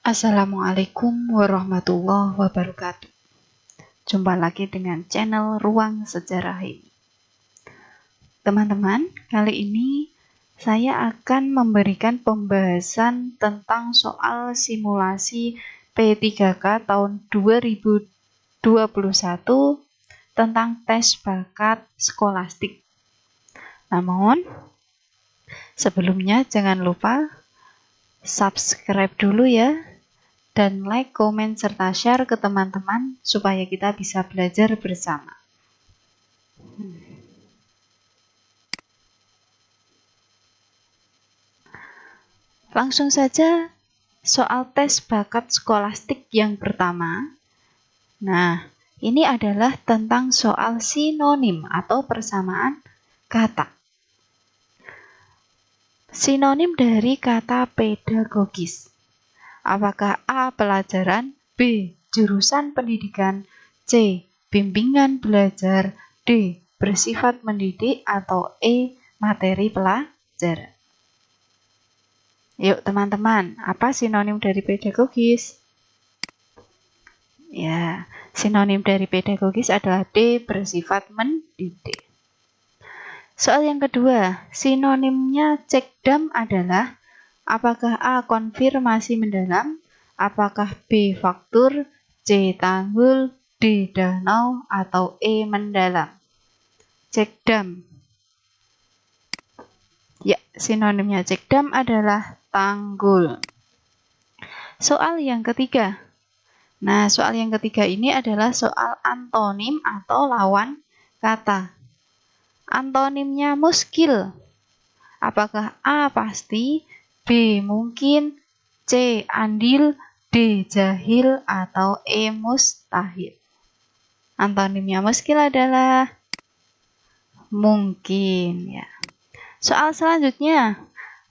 Assalamualaikum warahmatullahi wabarakatuh. Jumpa lagi dengan channel Ruang Sejarah ini. Teman-teman, kali ini saya akan memberikan pembahasan tentang soal simulasi P3K tahun 2021 tentang tes bakat skolastik. Namun, sebelumnya jangan lupa subscribe dulu ya, dan like, komen, serta share ke teman-teman supaya kita bisa belajar bersama. Langsung saja soal tes bakat skolastik yang pertama. Nah, ini adalah tentang soal sinonim atau persamaan kata. Sinonim dari kata pedagogis. Apakah A. Pelajaran, B. Jurusan pendidikan, C. Bimbingan belajar, D. Bersifat mendidik, atau E. Materi pelajaran. Yuk teman-teman, apa sinonim dari pedagogis? Ya, sinonim dari pedagogis adalah D. Bersifat mendidik. Soal yang kedua, sinonimnya cekdam adalah apakah A. Konfirmasi mendalam, apakah B. Faktur, C. Tanggul, D. Danau, atau E. Mendalam? Cekdam. Ya, sinonimnya cekdam adalah tanggul. Soal yang ketiga. Nah, soal yang ketiga ini adalah soal antonim atau lawan kata. Antonimnya muskil. Apakah A. Pasti, B. Mungkin, C. Andil, D. Jahil, atau E. Mustahil? Antonimnya muskil adalah mungkin ya. Soal selanjutnya,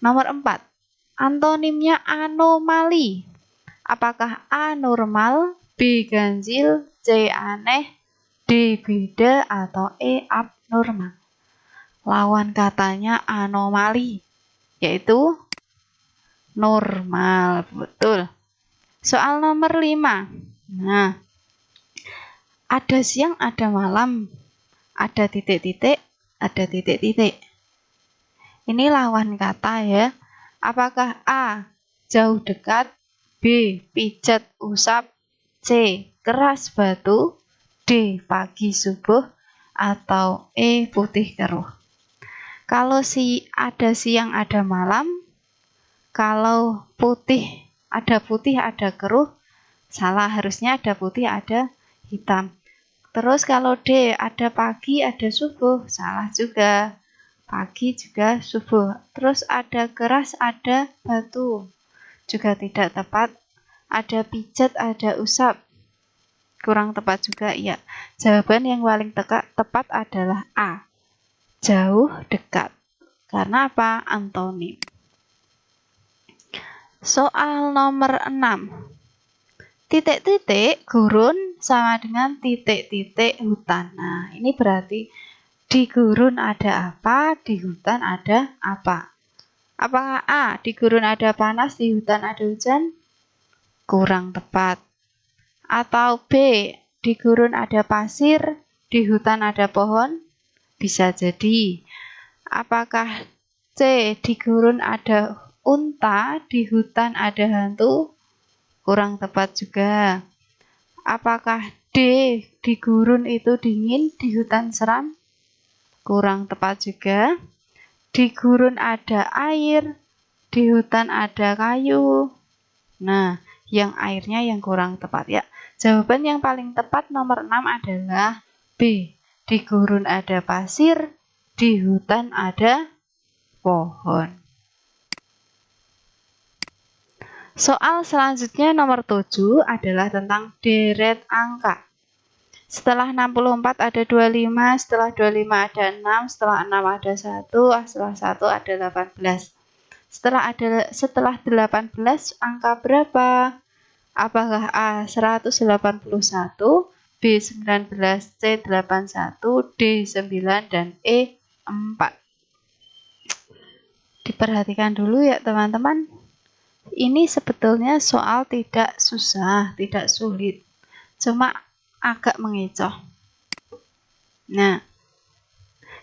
nomor 4. Antonimnya anomali. Apakah A. Normal, B. Ganjil, C. Aneh, D. Beda, atau E. Abnormal? Lawan katanya anomali, yaitu normal. Betul. Soal nomor 5. Nah, ada siang, ada malam, ada titik-titik, ada titik-titik. Ini lawan kata ya. Apakah A. Jauh dekat, B. Pijat usap, C. Keras batu, D. Pagi subuh, atau E. Putih keruh? Kalau ada siang, ada malam, kalau ada putih, ada keruh, salah, harusnya ada putih, ada hitam. Terus kalau D, ada pagi, ada subuh, salah juga. Pagi juga subuh. Terus ada keras, ada batu, juga tidak tepat. Ada pijat, ada usap, kurang tepat juga ya. Jawaban yang paling tepat adalah A. Jauh dekat. Karena apa? Antonim. Soal nomor 6. Titik-titik gurun sama dengan titik-titik hutan. Nah, ini berarti di gurun ada apa, di hutan ada apa? Apakah A. Di gurun ada panas, di hutan ada hujan? Kurang tepat. Atau B. Di gurun ada pasir, di hutan ada pohon? Bisa jadi. Apakah C. Di gurun ada unta, di hutan ada hantu? Kurang tepat juga. Apakah D. Di gurun itu dingin, di hutan seram? Kurang tepat juga. Di gurun ada air, di hutan ada kayu. Nah, yang airnya yang kurang tepat ya. Jawaban yang paling tepat nomor 6 adalah B. Di gurun ada pasir, di hutan ada pohon. Soal selanjutnya nomor 7 adalah tentang deret angka. Setelah 64 ada 25, setelah 25 ada 6, setelah 6 ada 1, setelah 1 ada 18. Setelah 18 angka berapa? Apakah A. 181, B. 19, C. 81, D. 9, dan E. 4? Diperhatikan dulu ya teman-teman. Ini sebetulnya soal tidak susah, tidak sulit, cuma agak mengecoh. Nah,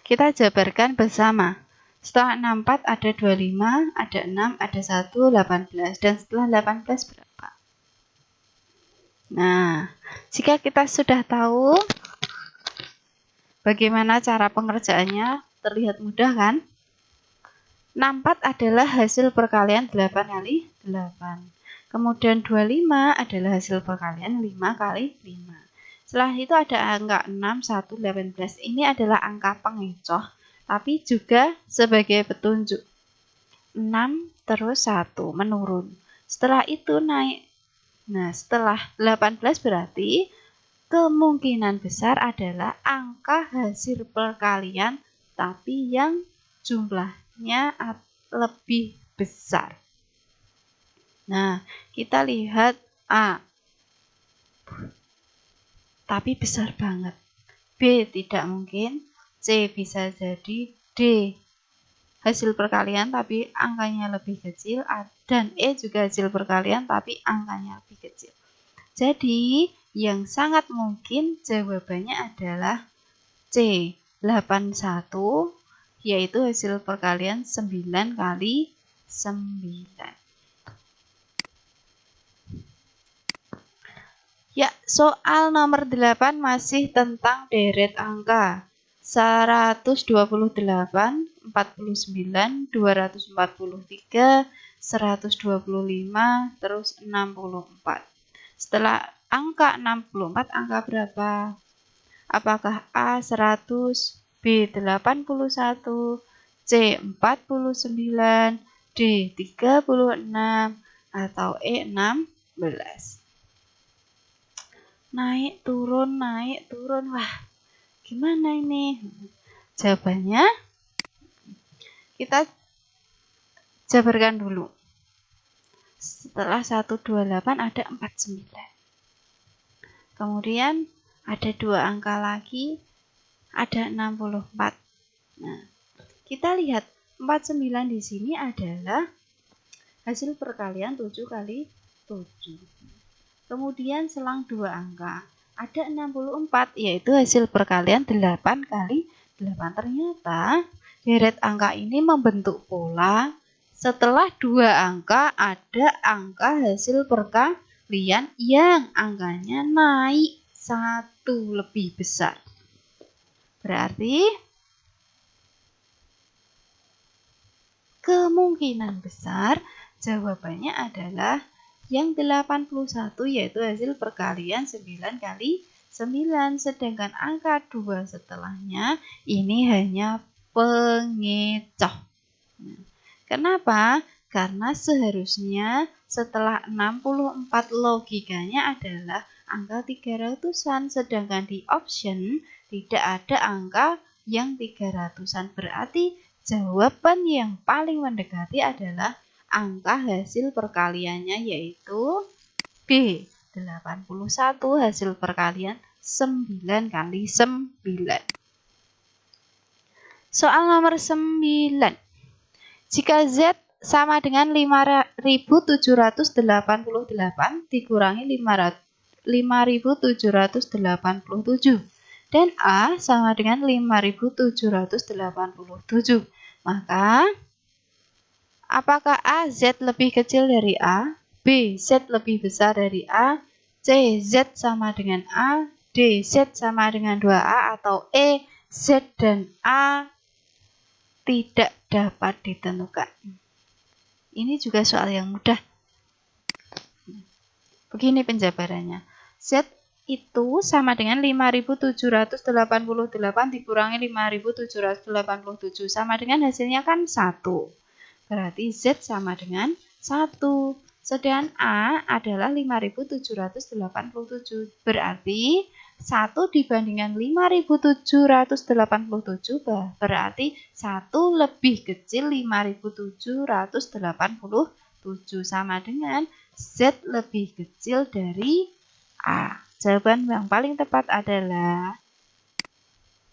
kita jabarkan bersama. Setelah 64 ada 25, ada 6, ada 1, 18. Dan setelah 18 berapa? Nah, jika kita sudah tahu bagaimana cara pengerjaannya, terlihat mudah kan? 64 adalah hasil perkalian 8 kali 8. Kemudian 25 adalah hasil perkalian 5 kali 5. Setelah itu ada angka 6, 1, 18. Ini adalah angka pengecoh, tapi juga sebagai petunjuk. 6 terus 1 menurun. Setelah itu naik. Nah, setelah 18 berarti kemungkinan besar adalah angka hasil perkalian, tapi yang jumlahnya lebih besar. Nah, kita lihat A, tapi besar banget. B tidak mungkin. C bisa jadi. D hasil perkalian tapi angkanya lebih kecil. Dan E juga hasil perkalian tapi angkanya lebih kecil. Jadi yang sangat mungkin jawabannya adalah C, 81, yaitu hasil perkalian 9 kali 9. Ya, soal nomor 8 masih tentang deret angka. 128, 49, 243, 125, terus 64. Setelah angka 64, angka berapa? Apakah A 100, B 81, C 49, D 36, atau E 16? Naik turun. Wah, gimana ini? Jawabannya kita jabarkan dulu. Setelah 128 ada 49. Kemudian ada 2 angka lagi, ada 64. Nah, kita lihat 49 di sini adalah hasil perkalian 7 kali 7. Kemudian selang 2 angka, ada 64, yaitu hasil perkalian 8 kali 8. Ternyata deret angka ini membentuk pola. Setelah 2 angka ada angka hasil perkalian yang angkanya naik 1 lebih besar. Berarti kemungkinan besar jawabannya adalah yang 81, yaitu hasil perkalian 9 kali 9. Sedangkan angka 2 setelahnya ini hanya pengecoh. Kenapa? Karena seharusnya setelah 64 logikanya adalah angka 300-an. Sedangkan di option tidak ada angka yang 300-an. Berarti jawaban yang paling mendekati adalah angka hasil perkaliannya, yaitu B, 81 hasil perkalian 9 kali 9. Soal nomor 9. Jika Z sama dengan 5.788 dikurangi 5.787 dan A sama dengan 5.787, maka apakah A, Z lebih kecil dari A? B, Z lebih besar dari A? C, Z sama dengan A? D, Z sama dengan 2A? Atau E, Z dan A tidak dapat ditentukan? Ini juga soal yang mudah. Begini penjabarannya. Z itu sama dengan 5.788 dikurangi 5.787. Sama dengan hasilnya kan 1. Berarti Z sama dengan 1. Sedangkan A adalah 5.787. Berarti 1 dibandingkan 5.787 berarti 1 lebih kecil 5.787, sama dengan Z lebih kecil dari A. Jawaban yang paling tepat adalah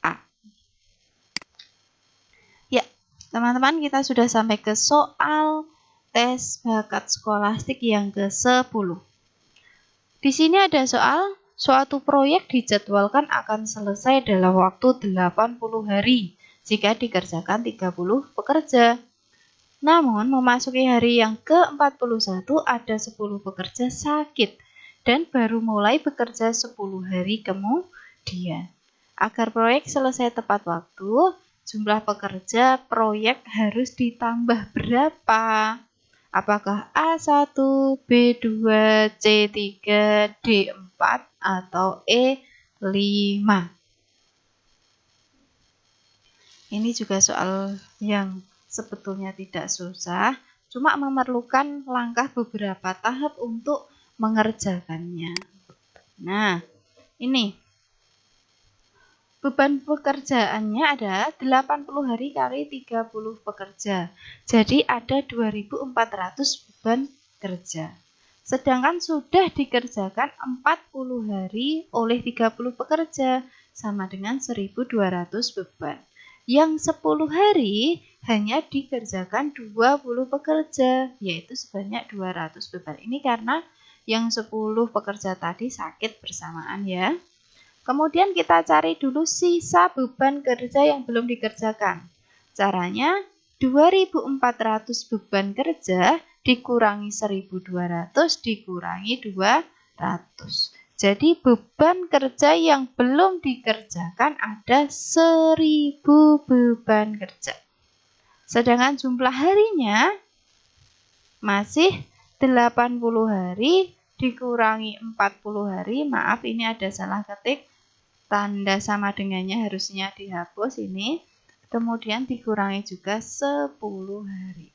A. Ya, teman-teman, kita sudah sampai ke soal tes bakat skolastik yang ke-10. Di sini ada soal, suatu proyek dijadwalkan akan selesai dalam waktu 80 hari jika dikerjakan 30 pekerja. Namun, memasuki hari yang ke-41 ada 10 pekerja sakit dan baru mulai bekerja 10 hari kemudian. Agar proyek selesai tepat waktu, jumlah pekerja proyek harus ditambah berapa? Apakah A1, B2, C3, D4, atau E5? Ini juga soal yang sebetulnya tidak susah, cuma memerlukan langkah beberapa tahap untuk mengerjakannya. Nah, ini beban pekerjaannya ada 80 hari kali 30 pekerja. Jadi ada 2400 beban kerja. Sedangkan sudah dikerjakan 40 hari oleh 30 pekerja, sama dengan 1200 beban. Yang 10 hari hanya dikerjakan 20 pekerja, yaitu sebanyak 200 beban. Ini karena yang 10 pekerja tadi sakit bersamaan ya. Kemudian kita cari dulu sisa beban kerja yang belum dikerjakan. Caranya 2400 beban kerja dikurangi 1200 dikurangi 200. Jadi beban kerja yang belum dikerjakan ada 1000 beban kerja. Sedangkan jumlah harinya masih 80 hari dikurangi 40 hari. Maaf, ini ada salah ketik. Tanda sama dengannya harusnya dihapus ini. Kemudian dikurangi juga 10 hari.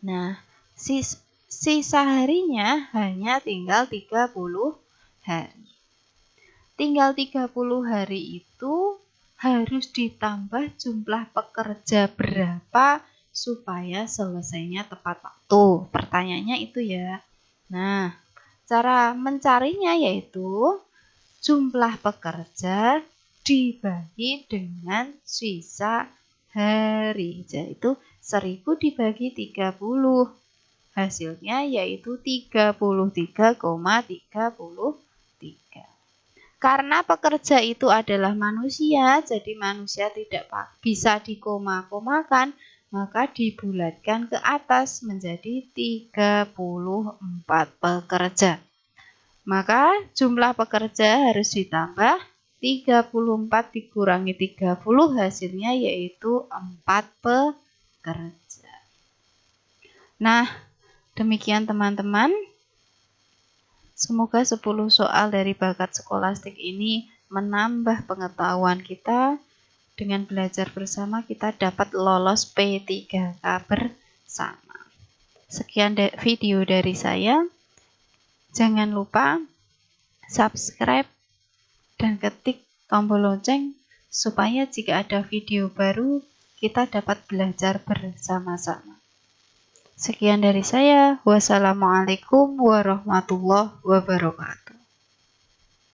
Nah, sisa harinya hanya tinggal 30 hari. Tinggal 30 hari itu harus ditambah jumlah pekerja berapa supaya selesainya tepat waktu. Pertanyaannya itu ya. Nah, cara mencarinya yaitu jumlah pekerja dibagi dengan sisa hari, yaitu 1000 dibagi 30. Hasilnya yaitu 33,33. Karena pekerja itu adalah manusia, jadi manusia tidak bisa dikoma-komakan, maka dibulatkan ke atas menjadi 34 pekerja. Maka jumlah pekerja harus ditambah 34 dikurangi 30, hasilnya yaitu 4 pekerja. Nah, demikian teman-teman. Semoga 10 soal dari bakat skolastik ini menambah pengetahuan kita. Dengan belajar bersama kita dapat lolos P3K bersama. Sekian video dari saya. Jangan lupa subscribe dan ketik tombol lonceng supaya jika ada video baru kita dapat belajar bersama-sama. Sekian dari saya. Wassalamualaikum warahmatullahi wabarakatuh.